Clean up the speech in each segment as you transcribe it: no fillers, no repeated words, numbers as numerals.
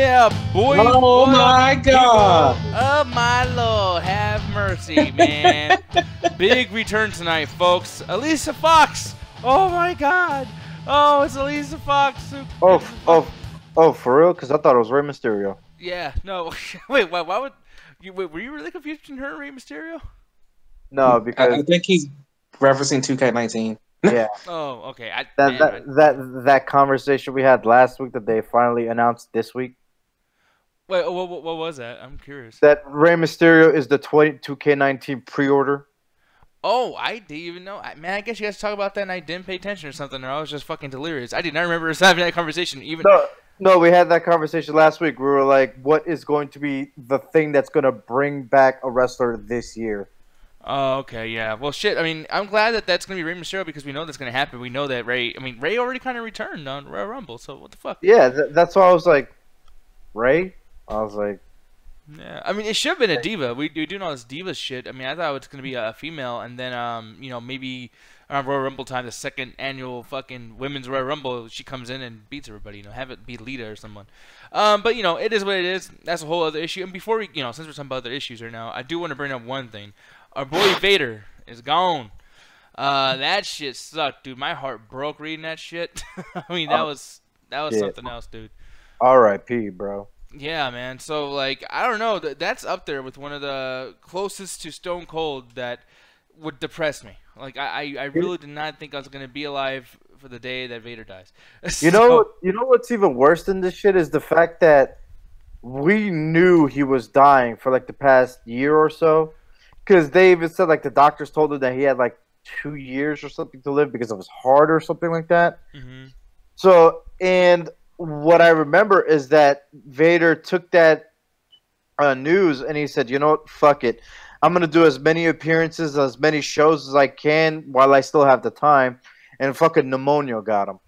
Yeah, boy. Oh my God. Oh my Lord, have mercy, man. Big return tonight, folks. Alicia Fox. Oh my God. Oh, it's Alicia Fox. Oh, for real? Because I thought it was Rey Mysterio. Yeah, no. Wait, why would you? Wait, were you really confused between her and Rey Mysterio? No, because I think he's referencing 2K19. yeah, Oh, okay. that conversation we had last week that they finally announced this week. Wait, what was that? I'm curious. That Rey Mysterio is the 2K19 pre-order. Oh, I didn't even know. Man, I guess you guys talk about that and I didn't pay attention or something, or I was just fucking delirious. I did not remember us having that conversation. Even No, we had that conversation last week. We were like, what is going to be the thing that's going to bring back a wrestler this year? Oh, okay, yeah. Well, shit. I mean, I'm glad that that's gonna be Rey Mysterio because we know that's gonna happen. We know that Rey. I mean, Rey already kind of returned on Royal Rumble, so what the fuck? Yeah, that's why I was like, Rey. I was like, yeah. I mean, it should have been a diva. We're doing all this diva shit. I mean, I thought it was gonna be a female, and then you know, maybe around Royal Rumble time, the second annual fucking Women's Royal Rumble, she comes in and beats everybody. You know, have it be Lita or someone. But you know, it is what it is. That's a whole other issue. And before we, you know, since we're talking about other issues right now, I do want to bring up one thing. Our boy Vader is gone. That shit sucked, dude. My heart broke reading that shit. I mean, that was something else, dude. R.I.P., bro. Yeah, man. So, like, I don't know. That's up there with one of the closest to Stone Cold that would depress me. Like, I really did not think I was going to be alive for the day that Vader dies. You know what's even worse than this shit is the fact that we knew he was dying for, like, the past year or so. Because they even said, like, the doctors told him that he had, like, 2 years or something to live because of his heart or something like that. Mm-hmm. So, and what I remember is that Vader took that news and he said, you know what, fuck it. I'm going to do as many appearances, as many shows as I can while I still have the time. And fucking pneumonia got him.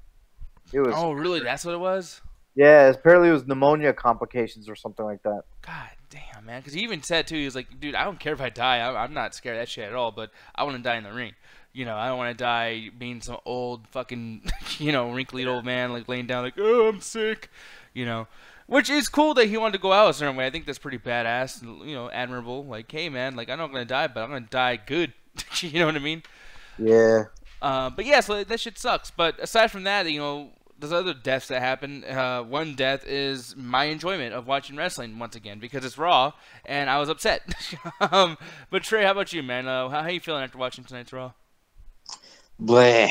It was. Oh, really? That's what it was? Yeah, apparently it was pneumonia complications or something like that. God damn, man. Because he even said, too, he was like, dude, I don't care if I die. I'm not scared of that shit at all, but I want to die in the ring. You know, I don't want to die being some old fucking, you know, wrinkly old man, like, laying down like, oh, I'm sick, you know. Which is cool that he wanted to go out a certain way. I think that's pretty badass, you know, admirable. Like, hey, man, like, I'm not going to die, but I'm going to die good. You know what I mean? Yeah. But, yeah, so that shit sucks. But aside from that, you know, there's other deaths that happen. One death is my enjoyment of watching wrestling once again because it's Raw, and I was upset. But Trey, how about you, man? How you feeling after watching tonight's Raw? Bleh.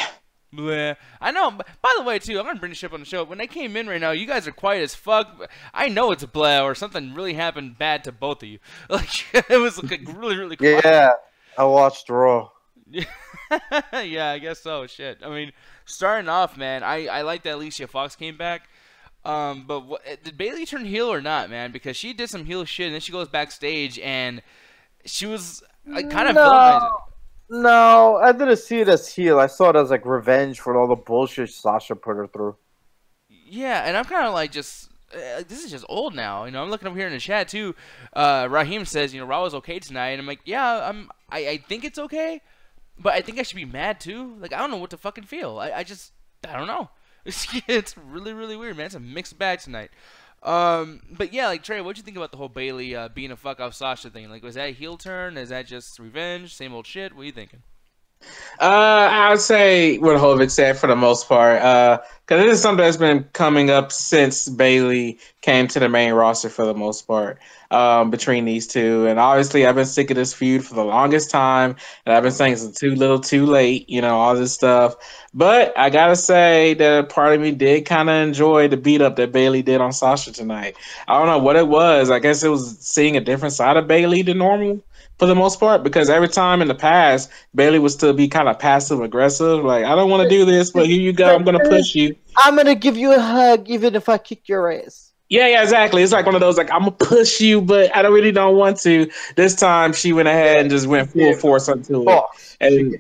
Bleh. I know. By the way, too, I'm gonna bring this shit up on the show. When I came in right now, you guys are quiet as fuck. I know it's a bleh or something really happened bad to both of you. Like it was like really, really quiet. Yeah, I watched Raw. Yeah, I guess so. Shit. I mean, starting off, man, I like that Alicia Fox came back. But did Bayley turn heel or not, man? Because she did some heel shit, and then she goes backstage, and she was like kind of villainizing. No, I didn't see it as heel. I saw it as like revenge for all the bullshit Sasha put her through. Yeah, and I'm kind of like just this is just old now. You know, I'm looking up here in the chat too. Raheem says, you know, Raw was okay tonight, and I'm like, yeah, I think it's okay. But I think I should be mad too. Like I don't know what to fucking feel. I don't know. It's really, really weird, man. It's a mixed bag tonight. But yeah, like Trey, what'd you think about the whole Bayley being a fuck off Sasha thing? Like, was that a heel turn? Is that just revenge? Same old shit? What are you thinking? I would say what Hovick said for the most part, because it is something that's been coming up since Bayley came to the main roster for the most part, between these two. And obviously, I've been sick of this feud for the longest time, and I've been saying it's too little, too late, you know, all this stuff. But I gotta say that a part of me did kind of enjoy the beat up that Bayley did on Sasha tonight. I don't know what it was. I guess it was seeing a different side of Bayley than normal. For the most part, because every time in the past, Bayley would still be kind of passive aggressive. Like, I don't want to do this, but here you go. I'm going to push you. I'm going to give you a hug even if I kick your ass. Yeah, exactly. It's like one of those, like, I'm going to push you, but I don't want to. This time, she went ahead and just went full force into it. And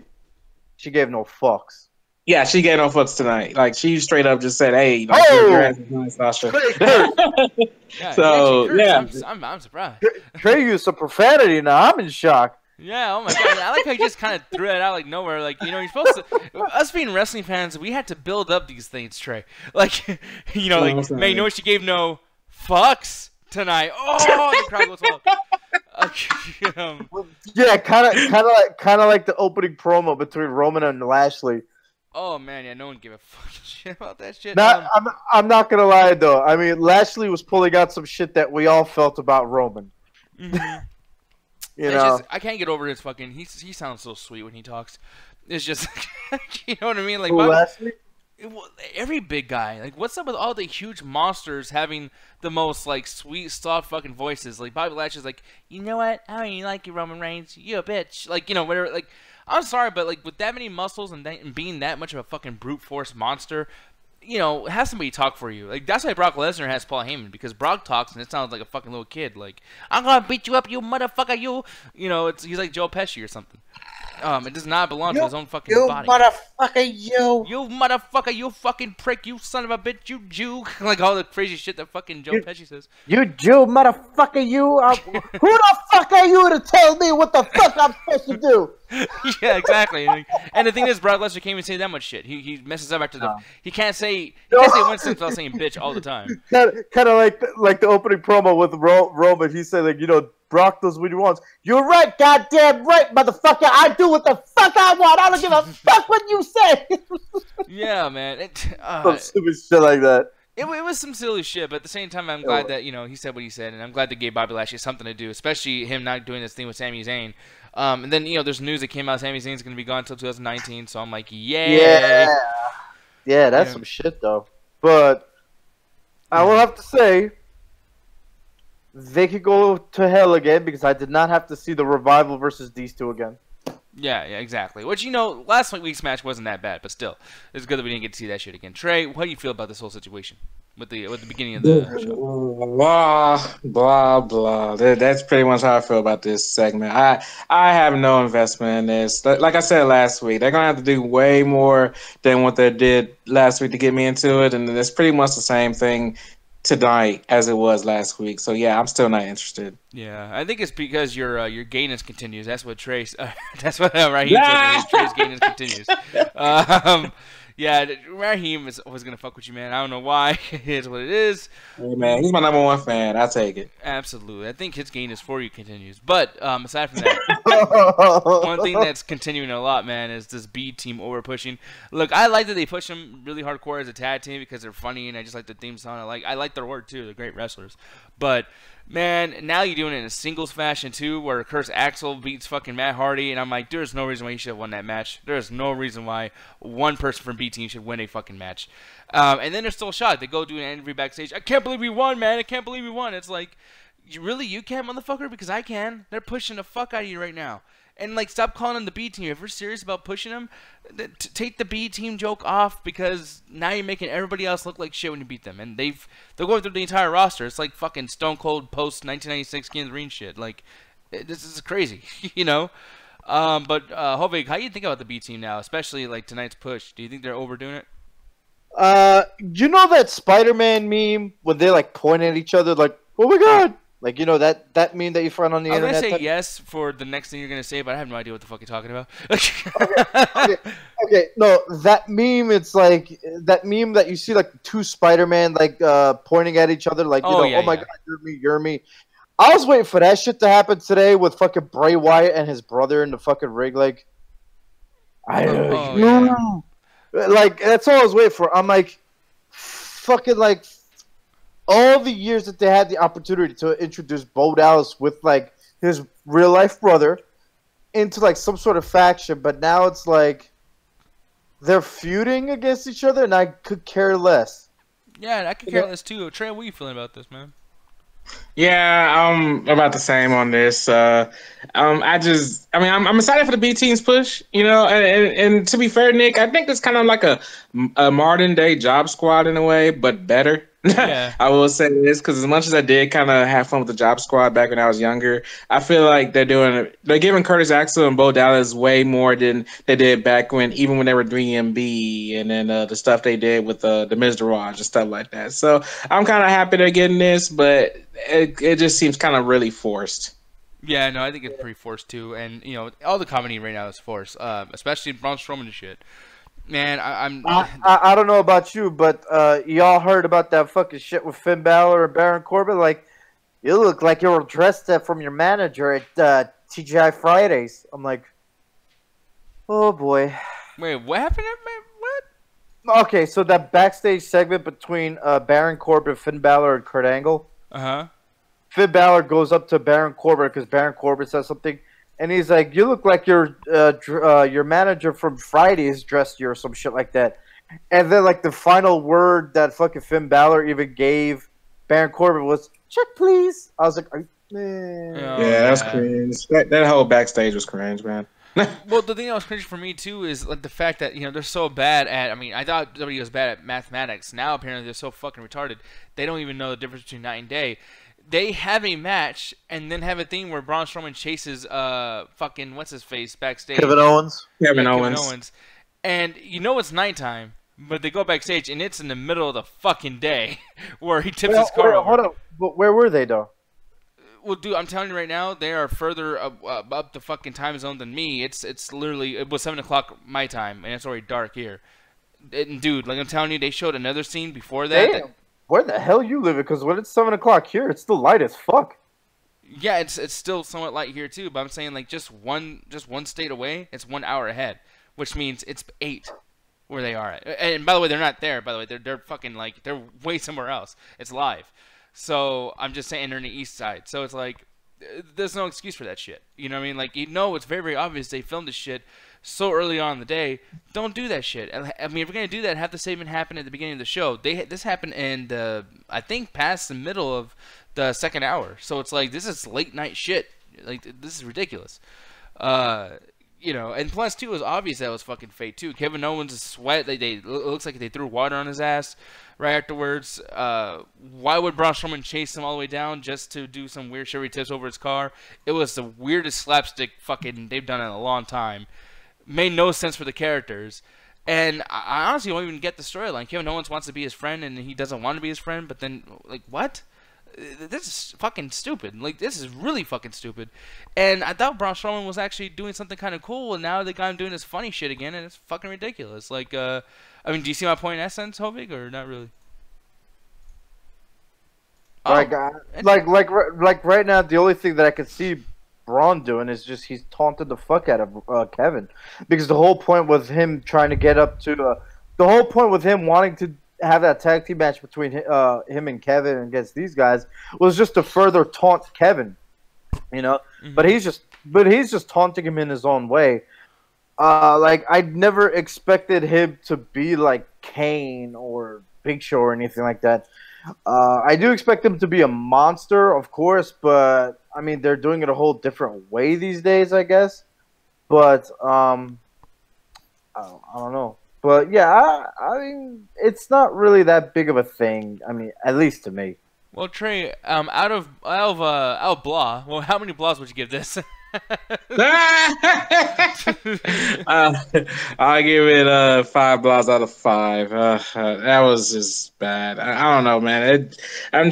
she gave no fucks. Yeah, she gave no fucks tonight. Like, she straight up just said, hey, like, your ass is nice, Sasha. So, yeah. I'm surprised. Trey used some profanity now. I'm in shock. Yeah, oh my god. I like how you just kind of threw it out like nowhere. Like, you know, you're supposed to... Us being wrestling fans, we had to build up these things, Trey. Like, you know, like, man, you know what? She gave no Fox tonight. Oh, the crowd goes wild. Yeah, kind of like the opening promo between Roman and Lashley. Oh man, yeah, no one gave a fucking shit about that shit. I'm not gonna lie though. I mean, Lashley was pulling out some shit that we all felt about Roman. Mm-hmm. You know, I can't get over his fucking. He sounds so sweet when he talks. It's just, you know what I mean? Like Lashley. Every big guy, like, what's up with all the huge monsters having the most like sweet, soft fucking voices? Like Bobby Lashley's like, you know what? I don't even like you, Roman Reigns. You a bitch. Like, you know, whatever. Like, I'm sorry, but like with that many muscles and being that much of a fucking brute force monster, you know, have somebody talk for you. Like, that's why Brock Lesnar has Paul Heyman, because Brock talks and it sounds like a fucking little kid. Like, I'm gonna beat you up, you motherfucker, you. You know, he's like Joe Pesci or something. It does not belong to his own fucking body. You motherfucker, you. You motherfucker, you fucking prick, you son of a bitch, you Jew. Like all the crazy shit that fucking Joe Pesci says. You Jew motherfucker, you. Who the fuck are you to tell me what the fuck I'm supposed to do? Yeah, exactly. And the thing is, Brock Lesnar can't even say that much shit. He messes up after the. He can't say one sentence without saying bitch all the time. Kind of like the opening promo with Roman. He said, like, you know, Brock does what he wants. You're right, goddamn right, motherfucker. I do what the fuck I want. I don't give a fuck what you say. Yeah, man. Some stupid shit like that. It was some silly shit, but at the same time, I'm glad that, you know, he said what he said, and I'm glad they gave Bobby Lashley something to do, especially him not doing this thing with Sami Zayn. And then, you know, there's news that came out, Sami Zayn's going to be gone until 2019, so I'm like, yay! Yeah, that's some shit, though. But I will have to say, they could go to hell again, because I did not have to see the Revival versus these two again. Yeah, exactly. Which, you know, last week's match wasn't that bad, but still, it's good that we didn't get to see that shit again. Trey, how do you feel about this whole situation with the beginning of the show? Blah blah. That's pretty much how I feel about this segment. I have no investment in this. Like I said last week, they're gonna have to do way more than what they did last week to get me into it, and it's pretty much the same thing tonight as it was last week. So yeah, I'm still not interested. Yeah, I think it's because your gayness continues. That's what Trace. That's what Raheem says. Trey's gayness continues. Yeah, Raheem was gonna fuck with you, man. I don't know why. It is what it is. Hey man, he's my number one fan. I take it. Absolutely, I think his gayness for you continues. But aside from that, one thing that's continuing a lot, man, is this B team over pushing. Look, I like that they push them really hardcore as a tag team because they're funny, and I just like the theme song. I like their work too. They're great wrestlers, but. Man, now you're doing it in a singles fashion too, where Curtis Axel beats fucking Matt Hardy, and I'm like, there's no reason why he should have won that match. There's no reason why one person from B Team should win a fucking match. And then they're still shot. They go do an interview backstage. I can't believe we won, man. I can't believe we won. It's like, you can't, motherfucker? Because I can. They're pushing the fuck out of you right now. And, like, stop calling them the B team. If you're serious about pushing them, take the B team joke off, because now you're making everybody else look like shit when you beat them. And they're going through the entire roster. It's like fucking Stone Cold post 1996 King of the Ring shit. Like, this is crazy, you know? But Hovig, how do you think about the B team now, especially like tonight's push? Do you think they're overdoing it? You know that Spider-Man meme when they like point at each other like, oh my god? Like, you know, that meme that you find on the internet? I'm going to say yes for the next thing you're going to say, but I have no idea what the fuck you're talking about. Okay. No, that meme, it's like, that meme that you see, like, two Spider-Man, like, pointing at each other, like, oh my god, you're me. I was waiting for that shit to happen today with fucking Bray Wyatt and his brother in the fucking ring, like, like, that's all I was waiting for. I'm like, fucking, like, all the years that they had the opportunity to introduce Bo Dallas with, like, his real-life brother into, like, some sort of faction, but now it's like they're feuding against each other, and I could care less. Yeah, I could care less, too. Trey, what are you feeling about this, man? Yeah, I'm about the same on this. I'm excited for the B team's push, you know, and to be fair, Nick, I think it's kind of like a modern day Job Squad in a way, but better. Yeah. I will say this, because as much as I did kind of have fun with the Job Squad back when I was younger, I feel like they're giving Curtis Axel and Bo Dallas way more than they did back even when they were 3MB, and then the stuff they did with the Miz and stuff like that. So I'm kind of happy they're getting this, but it just seems kind of really forced. Yeah, no, I think it's pretty forced too, and you know, all the comedy right now is forced, especially Braun Strowman and shit. Man, I'm. I don't know about you, but y'all heard about that fucking shit with Finn Balor and Baron Corbin? Like, you look like you were dressed up from your manager at TGI Fridays. I'm like, oh boy. Wait, what happened? What? Okay, so that backstage segment between Baron Corbin, Finn Balor, and Kurt Angle. Uh-huh. Finn Balor goes up to Baron Corbin because Baron Corbin says something, and he's like, "You look like your manager from Fridays dressed you," or some shit like that. And then like the final word that fucking Finn Balor even gave Baron Corbin was "check, please." I was like, yeah, that's cringe. That whole backstage was cringe, man. Well, the thing that was cringe for me too is like the fact that they're so bad at. I mean, I thought WWE was bad at mathematics. Now apparently they're so fucking retarded. They don't even know the difference between night and day. They have a match and then have a thing where Braun Strowman chases fucking what's his face backstage. Kevin Owens. Kevin Owens. And it's nighttime, but they go backstage and it's in the middle of the fucking day where he tips his car over. Hold on, but where were they though? Well, dude, I'm telling you right now, they are further up the fucking time zone than me. It's literally, it was 7 o'clock my time, and it's already dark here. And dude, like I'm telling you, they showed another scene before that. Damn. Where the hell you living? Because when it's 7 o'clock here, it's still light as fuck. Yeah, it's still somewhat light here too, but I'm saying like just one state away, it's 1 hour ahead, which means it's 8 where they are at. And by the way, they're not there. By the way, they're fucking like they're way somewhere else. It's live. So I'm just saying they're in the east side. So it's like there's no excuse for that shit. You know what I mean? Like it's very very obvious they filmed this shit so early on in the day. Don't do that shit. I mean, if we're gonna do that, have the same happen at the beginning of the show. This happened in I think past the middle of the second hour. So it's like this is late night shit. Like this is ridiculous. And plus too, it was obvious that was fucking fake too. Kevin Owens' sweat. It looks like they threw water on his ass right afterwards. Why would Braun Strowman chase him all the way down just to do some weird shit where he tips over his car? It was the weirdest slapstick fucking they've done in a long time. Made no sense for the characters. And I honestly don't even get the storyline. Kevin Owens wants to be his friend and he doesn't want to be his friend, but then, like, what? This is fucking stupid. Like, this is really fucking stupid. And I thought Braun Strowman was actually doing something kind of cool, and now they got him doing this funny shit again, and it's fucking ridiculous. Like, I mean, do you see my point in that sense, Hovig, or not really? Like right now, the only thing that I can see Braun doing is just he's taunted the fuck out of Kevin, because the whole point was him trying to get up to the whole point with him wanting to have that tag team match between him and Kevin against these guys was just to further taunt Kevin, Mm-hmm. But he's just taunting him in his own way. Like I never expected him to be like Kane or Big Show or anything like that. I do expect him to be a monster, of course, but I mean they're doing it a whole different way these days, I guess. But I don't know. But yeah, I mean it's not really that big of a thing. I mean, at least to me. Well, Trey, out of blah, well, how many blahs would you give this? I'll give it 5 blahs out of 5. That was just bad. I don't know, man. I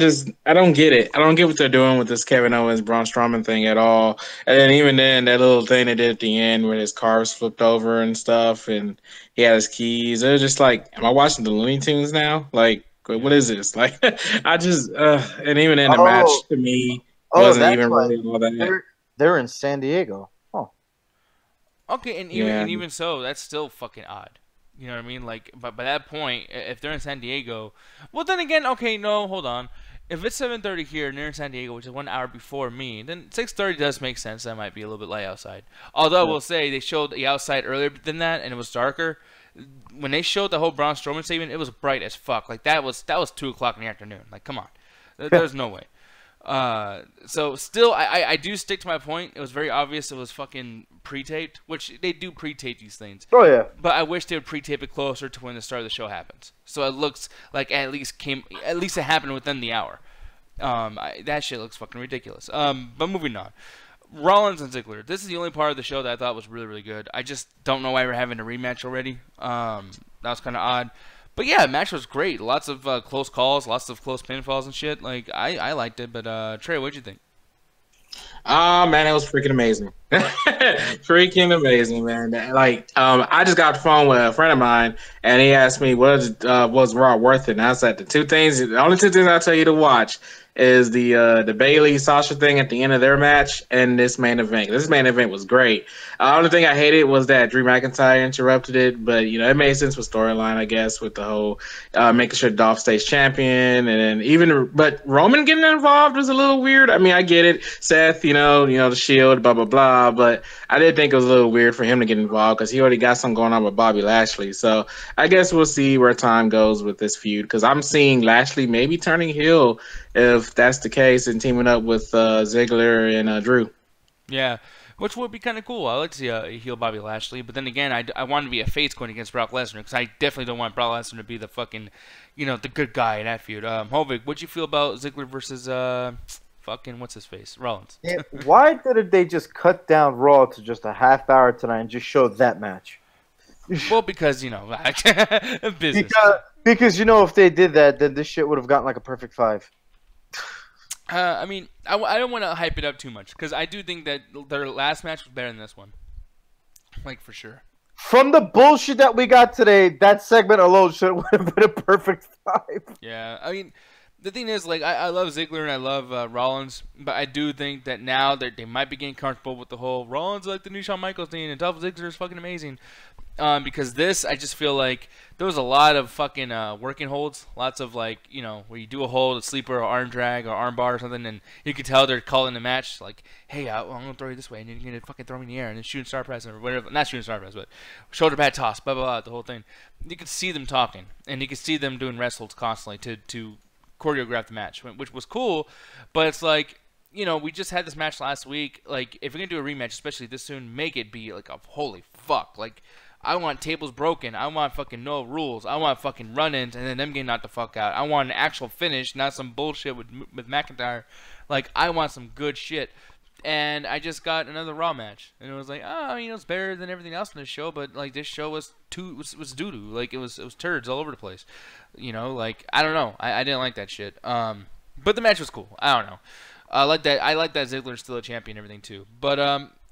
don't get it. I don't get what they're doing with this Kevin Owens Braun Strowman thing at all. And then even then, that little thing they did at the end where his car was flipped over and stuff, and he had his keys. It was just like, am I watching the Looney Tunes now? Like, what is this? Like, I just and even in the match to me wasn't even really all that. They're in San Diego. Oh. Okay, and even so, that's still fucking odd. You know what I mean? Like, but by that point, if they're in San Diego, well, then again, okay, no, hold on. If it's 7:30 here and they're in San Diego, which is 1 hour before me, then 6:30 does make sense. That might be a little bit light outside. Although I will say they showed the outside earlier than that, and it was darker. When they showed the whole Braun Strowman segment, it was bright as fuck. Like that was 2 o'clock in the afternoon. Like, come on, there's no way. So still, I do stick to my point. It was very obvious it was fucking pre-taped, which they do pre-tape these things. Oh yeah. But I wish they would pre-tape it closer to when the start of the show happens, so it looks like at least it happened within the hour. That shit looks fucking ridiculous. But moving on. Rollins and Ziggler. This is the only part of the show that I thought was really, really good. I just don't know why we're having a rematch already. That was kind of odd. But yeah, the match was great. Lots of close calls, lots of close pinfalls and shit. Like I liked it. But Trey, what'd you think? Oh man, it was freaking amazing. Freaking amazing, man. Like, I just got off the phone with a friend of mine, and he asked me was Raw worth it. And I said the only two things I'll tell you to watch is the Bayley Sasha thing at the end of their match and this main event. This main event was great. The only thing I hated was that Drew McIntyre interrupted it, but it made sense with storyline, I guess, with the whole making sure Dolph stays champion, and then but Roman getting involved was a little weird. I mean, I get it, Seth, the Shield, blah blah blah, but I did think it was a little weird for him to get involved because he already got something going on with Bobby Lashley. So I guess we'll see where time goes with this feud because I'm seeing Lashley maybe turning heel if that's the case and teaming up with Ziggler and Drew. Yeah, which would be kind of cool. I like to see a heel Bobby Lashley, but then again, I want to be a face going against Brock Lesnar because I definitely don't want Brock Lesnar to be the fucking, the good guy in that feud. Hovig, what'd you feel about Ziggler versus fucking what's his face, Rollins? Yeah, why didn't they just cut down Raw to just a half hour tonight and just show that match? Well, because business. Because if they did that, then this shit would have gotten like a perfect 5. I mean, I don't want to hype it up too much because I do think that their last match was better than this one, like for sure. From the bullshit that we got today, that segment alone should have been a perfect 5. Yeah, I mean, the thing is, like, I love Ziggler and I love Rollins, but I do think that now that they might be getting comfortable with the whole Rollins like the new Shawn Michaels thing and Dolph Ziggler is fucking amazing. Because this, I just feel like there was a lot of fucking working holds, lots of like, where you do a hold, a sleeper, or arm drag, or arm bar or something, and you can tell they're calling the match like, hey, I'm gonna throw you this way, and you're gonna fucking throw me in the air, and then shooting star press or whatever, not shooting star press, but shoulder pad toss, blah blah blah, the whole thing. You could see them talking, and you could see them doing wrestles holds constantly to choreograph the match, which was cool, but it's like. We just had this match last week. Like, if you're gonna do a rematch, especially this soon, make it be like a holy fuck. Like, I want tables broken. I want fucking no rules. I want fucking run-ins and then them getting knocked the fuck out. I want an actual finish, not some bullshit with McIntyre. Like, I want some good shit. And I just got another Raw match, and it was like, it's better than everything else in this show. But like, this show was was doo doo. Like, it was turds all over the place. Like, I don't know. I didn't like that shit. But the match was cool. I don't know. I like that Ziggler's still a champion and everything too. But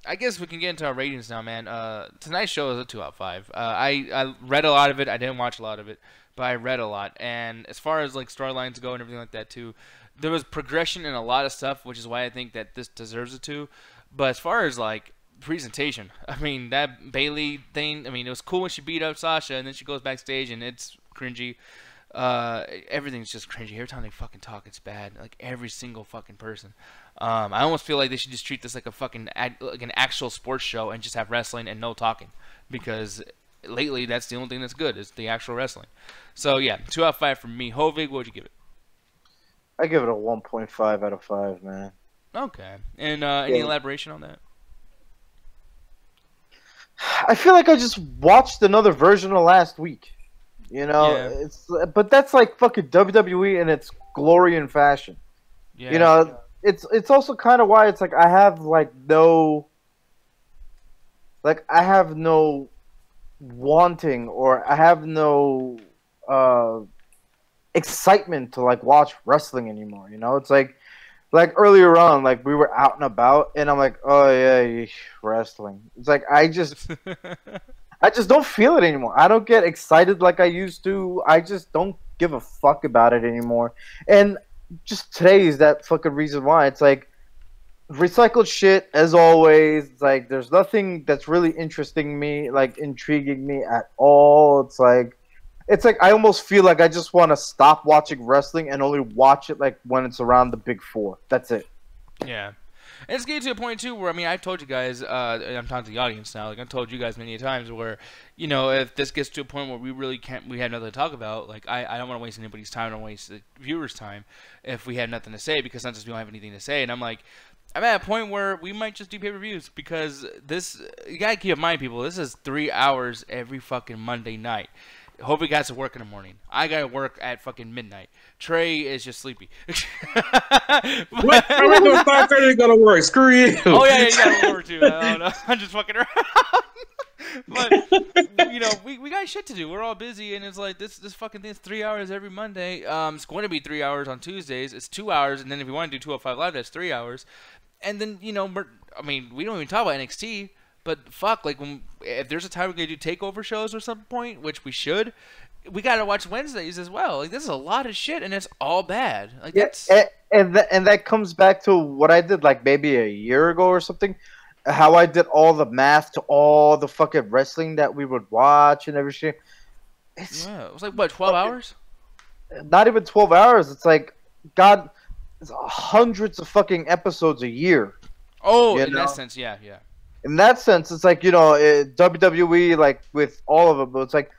I guess we can get into our ratings now, man. Tonight's show is a 2 out of 5. I read a lot of it. I didn't watch a lot of it, but I read a lot. And as far as like storylines go and everything like that too, there was progression in a lot of stuff, which is why I think that this deserves a 2. But as far as like presentation, I mean, that Bayley thing, I mean, it was cool when she beat up Sasha and then she goes backstage and it's cringy. Everything's just cringy. Every time they fucking talk, it's bad. Like, every single fucking person. I almost feel like they should just treat this like a fucking like an actual sports show and just have wrestling and no talking, because lately that's the only thing that's good is the actual wrestling. So yeah, 2 out of 5 from me. Hovig, what would you give it? I give it a 1.5 out of 5, man. Okay. And any elaboration on that? I feel like I just watched another version of last week. But that's like fucking WWE in its glory and fashion. Yeah. It's also kind of why it's like I have no wanting, or I have no excitement to like watch wrestling anymore. It's like earlier on, like we were out and about, and I'm like, oh yeah, wrestling. It's like I just don't feel it anymore. I don't get excited like I used to. I just don't give a fuck about it anymore. And just today is that fucking reason why. It's like recycled shit as always. It's like there's nothing that's really intriguing me at all. It's like I almost feel like I just want to stop watching wrestling and only watch it like when it's around the big 4. That's it. Yeah. And it's getting to a point too where, I mean, I've told you guys, I'm talking to the audience now, like I've told you guys many times where, if this gets to a point where we have nothing to talk about, like I don't want to waste anybody's time, I don't want to waste the viewers' time if we have nothing to say, because sometimes we don't have anything to say. And I'm like, I'm at a point where we might just do pay-per-views, because you gotta keep in mind, people, this is 3 hours every fucking Monday night. Hope he got to work in the morning. I got to work at fucking midnight. Trey is just sleepy. What? I'm going to 5:30 to go to work. Screw you. Oh, yeah, you got to work too. I don't know. I'm just fucking around. But, we got shit to do. We're all busy, and it's like this fucking thing's 3 hours every Monday. It's going to be 3 hours on Tuesdays. It's 2 hours, and then if you want to do 205 Live, that's 3 hours. And then I mean, we don't even talk about NXT, but fuck, like if there's a time we're gonna do takeover shows or some point, which we should, we gotta watch Wednesdays as well. Like this is a lot of shit, and it's all bad. Like that's and that comes back to what I did like maybe a year ago or something. How I did all the math to all the fucking wrestling that we would watch and everything. it was like what 12 hours? Not even 12 hours. It's like God, it's hundreds of fucking episodes a year. Oh, in that sense, yeah. In that sense, it's like WWE, like with all of them, but it's like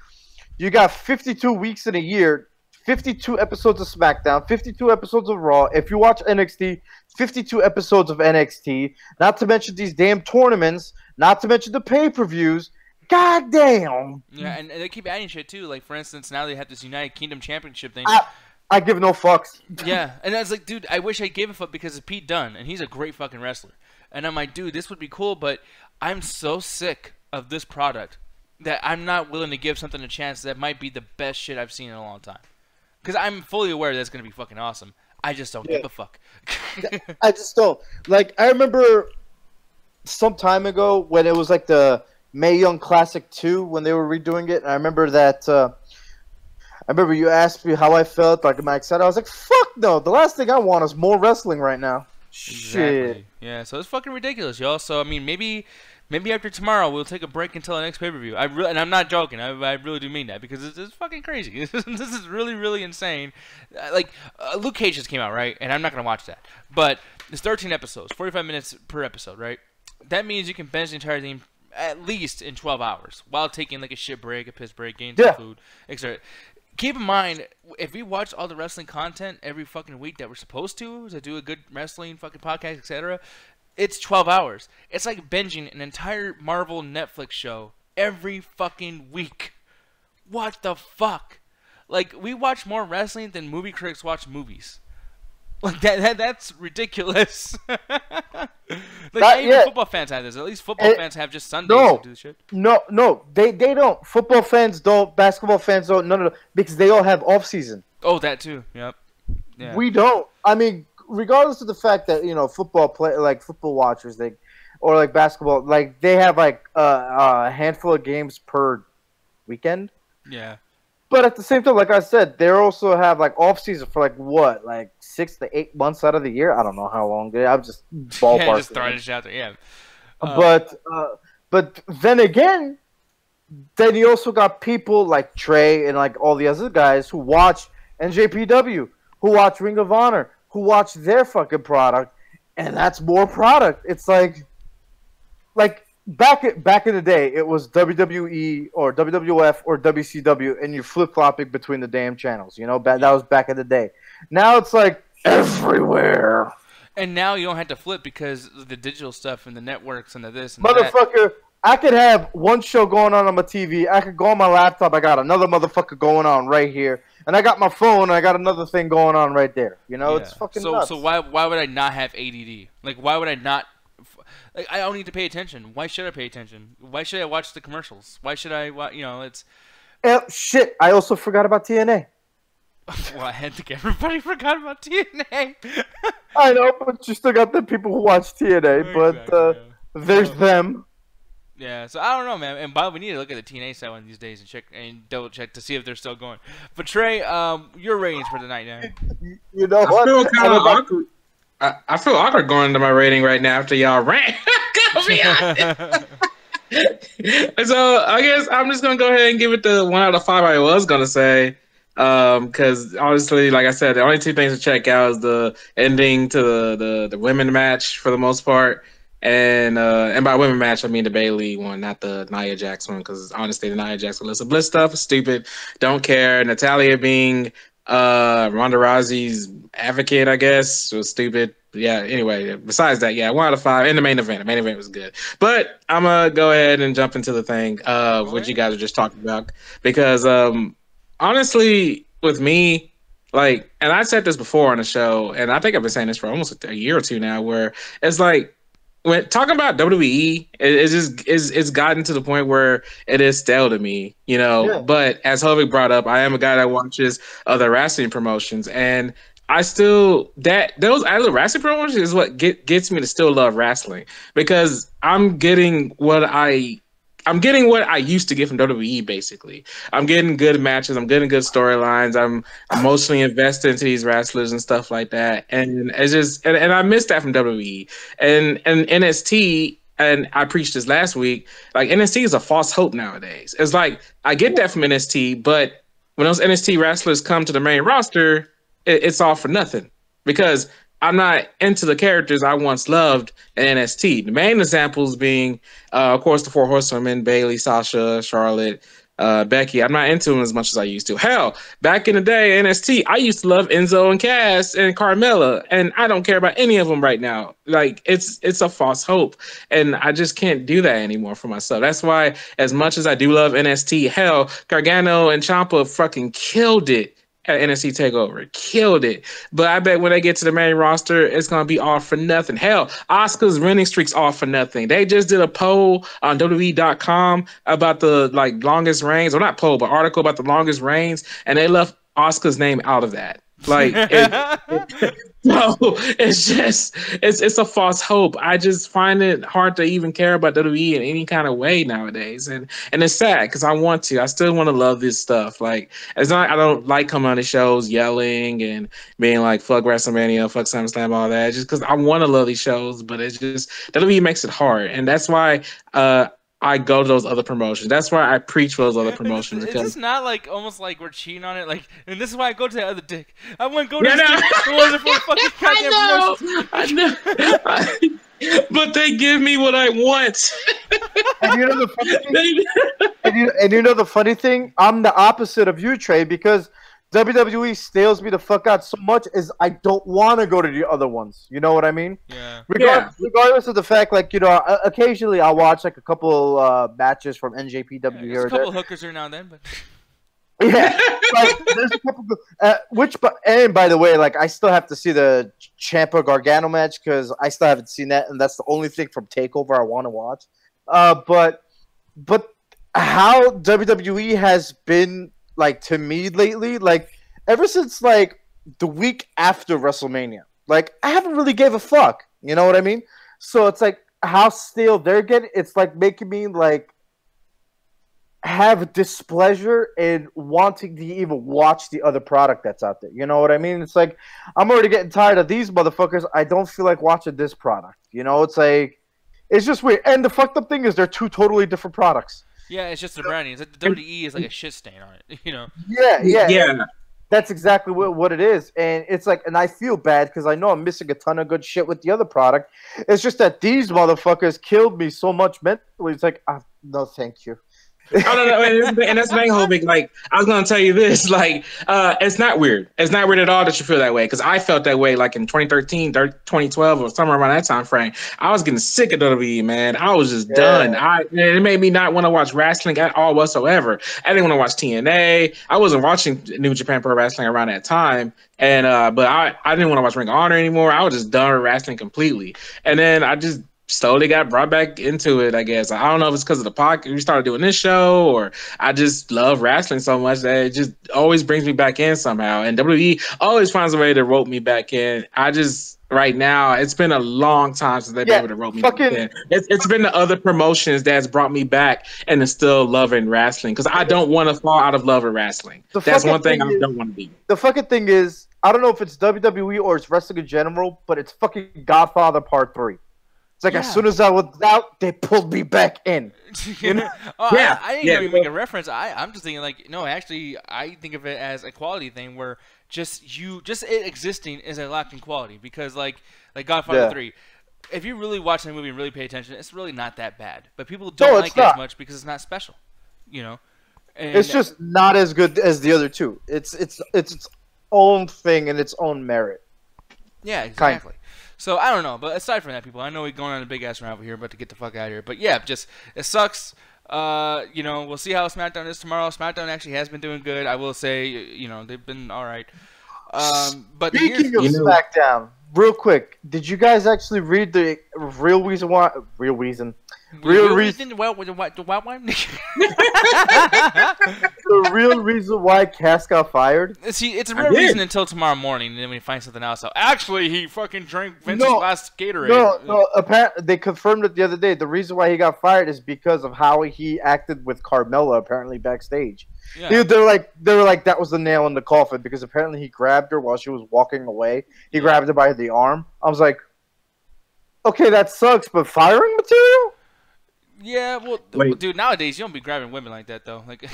you got 52 weeks in a year, 52 episodes of SmackDown, 52 episodes of Raw. If you watch NXT, 52 episodes of NXT. Not to mention these damn tournaments. Not to mention the pay-per-views. God damn. Yeah, and they keep adding shit too. Like for instance, now they have this United Kingdom Championship thing. I give no fucks. Yeah, and I was like, dude, I wish I gave a fuck because it's Pete Dunne, and he's a great fucking wrestler. And I'm like, dude, this would be cool, but I'm so sick of this product that I'm not willing to give something a chance that might be the best shit I've seen in a long time. Because I'm fully aware that's going to be fucking awesome. I just don't give a fuck. I just don't. Like, I remember some time ago when it was like the Mae Young Classic 2 when they were redoing it. And I remember that... I remember you asked me how I felt. Like, am I excited? I was like, fuck no. The last thing I want is more wrestling right now. Exactly. Shit. Yeah, so it's fucking ridiculous, y'all. So, I mean, maybe after tomorrow we'll take a break until the next pay-per-view. And I'm not joking. I really do mean that because it's fucking crazy. This is really, really insane. Luke Cage just came out, right? And I'm not going to watch that. But it's 13 episodes, 45 minutes per episode, right? That means you can binge the entire thing at least in 12 hours while taking like a shit break, a piss break, getting some food, etc. Keep in mind, if we watch all the wrestling content every fucking week that we're supposed to do a good wrestling fucking podcast, etc., it's 12 hours. It's like binging an entire Marvel Netflix show every fucking week. What the fuck? Like, we watch more wrestling than movie critics watch movies. Like, that's ridiculous. Even football fans have this. At least football fans have just Sundays to do shit. No, they don't. Football fans don't. Basketball fans don't. No, because they all have off season. Oh, that too. Yep. Yeah. We don't. I mean, regardless of the fact that football watchers, or like basketball, like they have like a handful of games per weekend. Yeah. But at the same time, like I said, they also have like off season for like 6 to 8 months out of the year. I don't know how long. I'm just ballparking. Yeah, just throwing it out there. Yeah. But then again, then you also got people like Trey and like all the other guys who watch NJPW, who watch Ring of Honor, who watch their fucking product, and that's more product. It's like back in the day, it was WWE or WWF or WCW, and you're flip-flopping between the damn channels. That was back in the day. Now it's like everywhere. And now you don't have to flip because of the digital stuff and the networks and the this and motherfucker, that. I could have one show going on my TV. I could go on my laptop. I got another motherfucker going on right here. And I got my phone, and I got another thing going on right there. It's fucking nuts. So why would I not have ADD? Like, why would I not... Like, I don't need to pay attention. Why should I pay attention? Why should I watch the commercials? Why should I... it's... Shit, I also forgot about TNA. Well, I think everybody forgot about TNA. I know, but you still got the people who watch TNA, but there's them. Yeah, so I don't know, man. And Bob, we need to look at the TNA side one these days and check and double check to see if they're still going. But Trey, your ratings for tonight, man. You know what? I feel kind of awkward. I feel awkward going into my rating right now after y'all rant. So I guess I'm just gonna go ahead and give it the 1 out of 5 I was gonna say. Because honestly, like I said, the only two things to check out is the ending to the women match for the most part. And by women match, I mean the Bayley one, not the Nia Jax one, because honestly, the Nia Jax Alyssa Bliss stuff is stupid. Don't care. Natalya being Ronda Rousey's advocate, I guess, was stupid. Yeah, anyway, besides that, yeah, 1 out of 5 in the main event. The main event was good. But I'm going to go ahead and jump into the thing, what you guys are just talking about. Because honestly, with me, like, and I said this before on the show, and I think I've been saying this for almost a year or two now, where it's like, when talking about WWE, it's gotten to the point where it is stale to me, Yeah. But as Hovik brought up, I am a guy that watches other wrestling promotions, and I still those little wrestling promotions is what gets me to still love wrestling, because I'm getting what I used to get from WWE. Basically, I'm getting good matches. I'm getting good storylines. I'm emotionally invested into these wrestlers and stuff like that. And it's just and I miss that from WWE and NXT. And I preached this last week. Like, NXT is a false hope nowadays. It's like I get that from NXT, but when those NXT wrestlers come to the main roster, it's all for nothing, because I'm not into the characters I once loved in NXT. The main examples being, of course, the Four Horsewomen: Bayley, Sasha, Charlotte, Becky. I'm not into them as much as I used to. Hell, back in the day, NXT, I used to love Enzo and Cass and Carmella, and I don't care about any of them right now. Like, it's a false hope, and I just can't do that anymore for myself. That's why, as much as I do love NXT, hell, Gargano and Ciampa fucking killed it at NXT TakeOver, killed it. But I bet when they get to the main roster, it's gonna be all for nothing. Hell, Asuka's winning streak's all for nothing. They just did a poll on WWE.com about the longest reigns, or not poll, but article about the longest reigns, and they left Asuka's name out of that. Like, no, it's just it's a false hope. I just find it hard to even care about WWE in any kind of way nowadays, and it's sad, because I still want to love this stuff. Like, it's not, I don't like coming on the shows yelling and being like fuck WrestleMania, fuck SummerSlam, all that. Just because I want to love these shows, but it's just WWE makes it hard, and that's why I go to those other promotions. That's why I preach for those other promotions. Is this not like almost like we're cheating on it? Like, and this is why I go to the other dick. I wouldn't go to this dick. It wasn't for fucking goddamn promotion. I know. But they give me what I want. And you know the funny thing? and you know the funny thing? I'm the opposite of you, Trey, because WWE stales me the fuck out so much is I don't want to go to the other ones. You know what I mean? Yeah. Regardless of the fact, like, you know, occasionally I'll watch like a couple matches from NJPW here. There's a couple hookers here now and then, but yeah, like, there's a couple. And by the way, like, I still have to see the Ciampa Gargano match, because I still haven't seen that, and that's the only thing from Takeover I want to watch. But how WWE has been, like, to me lately, like, ever since like the week after WrestleMania, like, I haven't really gave a fuck. You know what I mean? So it's like how stale they're getting. It's like making me like have displeasure in wanting to even watch the other product that's out there. You know what I mean? It's like I'm already getting tired of these motherfuckers. I don't feel like watching this product. You know, it's like it's just weird. And the fucked up thing is they're two totally different products. yeah, it's just the branding. It's like the WWE is like a shit stain on it, you know. Yeah. That's exactly what it is. And it's like, and I feel bad because I know I'm missing a ton of good shit with the other product. It's just that these motherfuckers killed me so much mentally. It's like, no, thank you. I don't know, and that's the whole big, like, I was gonna tell you this, like, it's not weird. It's not weird at all that you feel that way, because I felt that way like in 2013, 2012, or somewhere around that time frame. I was getting sick of WWE, man. I was just done. It made me not want to watch wrestling at all whatsoever. I didn't want to watch TNA. I wasn't watching New Japan Pro Wrestling around that time, and but I didn't want to watch Ring of Honor anymore. I was just done with wrestling completely, and then I just slowly got brought back into it, I guess. I don't know if it's because of the podcast we started doing this show, or I just love wrestling so much that it just always brings me back in somehow. And WWE always finds a way to rope me back in. I just, right now, it's been a long time since they've been able to rope me back in. It's been the other promotions that's brought me back and is still loving wrestling, because I don't want to fall out of love with wrestling. That's one thing I don't want to be. The fucking thing is, I don't know if it's WWE or it's wrestling in general, but it's fucking Godfather Part 3. It's like as soon as I was out, they pulled me back in. You know? I didn't even make a reference. I'm just thinking like, no, actually, I think of it as a quality thing where just it existing is a lack in quality, because like Godfather 3, if you really watch the movie and really pay attention, it's really not that bad. But people don't like it as much because it's not special, you know. And it's just not as good as the other two. It's its own thing and its own merit. Yeah, exactly. So, I don't know. But aside from that, people, I know we're going on a big-ass rant over here, but to get the fuck out of here. But, yeah, just, it sucks. You know, we'll see how SmackDown is tomorrow. SmackDown actually has been doing good. I will say, you know, they've been all right. But speaking of SmackDown, real quick, did you guys actually read the real reason Real reason. The white one. The real reason why Cass got fired. See, it's a real reason until tomorrow morning, and then we find something else. So actually, he fucking drank Vince's last Gatorade. No. Apparently, they confirmed it the other day. The reason why he got fired is because of how he acted with Carmella, apparently backstage. Yeah. They were like that was the nail in the coffin because apparently he grabbed her while she was walking away. He grabbed her by the arm. I was like, okay, that sucks, but firing material? Yeah, well, dude, nowadays you don't be grabbing women like that though. Like,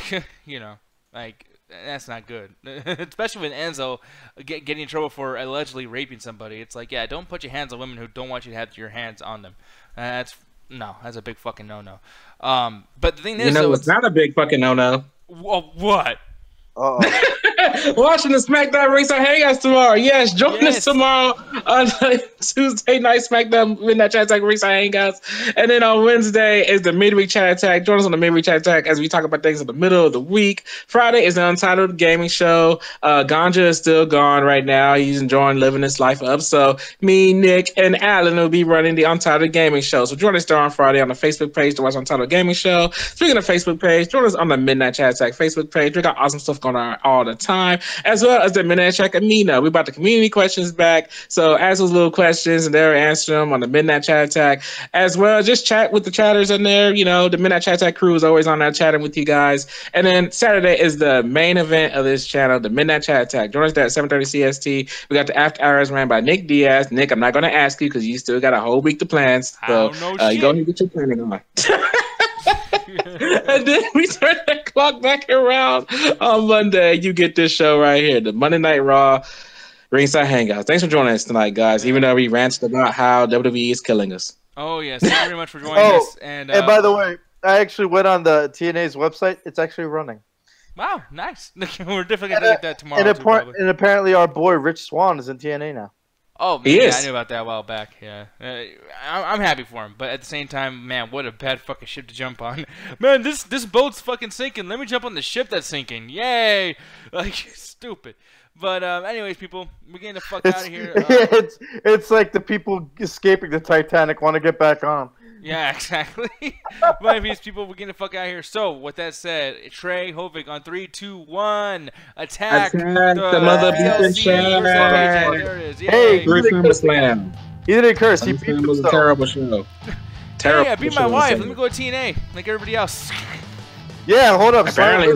you know, like that's not good. Especially when Enzo getting in trouble for allegedly raping somebody. It's like, yeah, don't put your hands on women who don't want you to have your hands on them. That's a big fucking no-no. But the thing is, it's not a big fucking no-no. What? Watching the SmackDown Ringside Hangouts tomorrow. Yes, join us tomorrow on Tuesday night SmackDown Midnight Chat Attack Ringside Hangouts. And then on Wednesday is the Midweek Chat Attack. Join us on the Midweek Chat Attack as we talk about things in the middle of the week. Friday is the Untitled Gaming Show. Ganja is still gone right now. He's enjoying living his life up. So me, Nick, and Alan will be running the Untitled Gaming Show. So join us there on Friday on the Facebook page to watch Untitled Gaming Show. Speaking of Facebook page, join us on the Midnight Chat Attack Facebook page. We got awesome stuff going on all the time, as well as the Midnight Chat Amina. We brought the community questions back, so ask those little questions and they'll answer them on the Midnight Chat Attack. As well, just chat with the chatters in there. You know, the Midnight Chat Attack crew is always on there chatting with you guys. And then Saturday is the main event of this channel, the Midnight Chat Attack. Join us there at 7:30 CST. We got the After Hours ran by Nick Diaz. Nick, I'm not going to ask you because you still got a whole week to plan. So you go and get your planning on. And then we turn the clock back around on Monday. You get this show right here, the Monday Night Raw Ringside Hangouts. Thanks for joining us tonight, guys. Even though we ranted about how WWE is killing us. Oh yes, thank you very much for joining us. And by the way, I actually went on the TNA's website. It's actually running. Wow, nice. We're definitely gonna get that tomorrow. And apparently, our boy Rich Swann is in TNA now. Oh, man, yeah, I knew about that a while back. Yeah, I'm happy for him, but at the same time, man, what a bad fucking ship to jump on. Man, this boat's fucking sinking. Let me jump on the ship that's sinking. Yay! Like, stupid. But anyways, people, we're getting the fuck out of here. It's like the people escaping the Titanic want to get back on. Yeah, exactly. But anyways, people, we're getting the fuck out of here. So, with that said, Trey Hovig on 3, 2, 1, attack the mother beeping show. There it is. Hey, he didn't curse. He beat was a terrible show. Terrible. Hey, I beat my wife. Let me go to TNA like everybody else. Yeah, hold up. Apparently,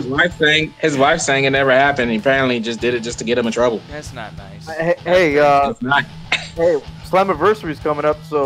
his wife saying it never happened. He apparently just did it just to get him in trouble. That's not nice. Hey, Slammiversary's coming up, so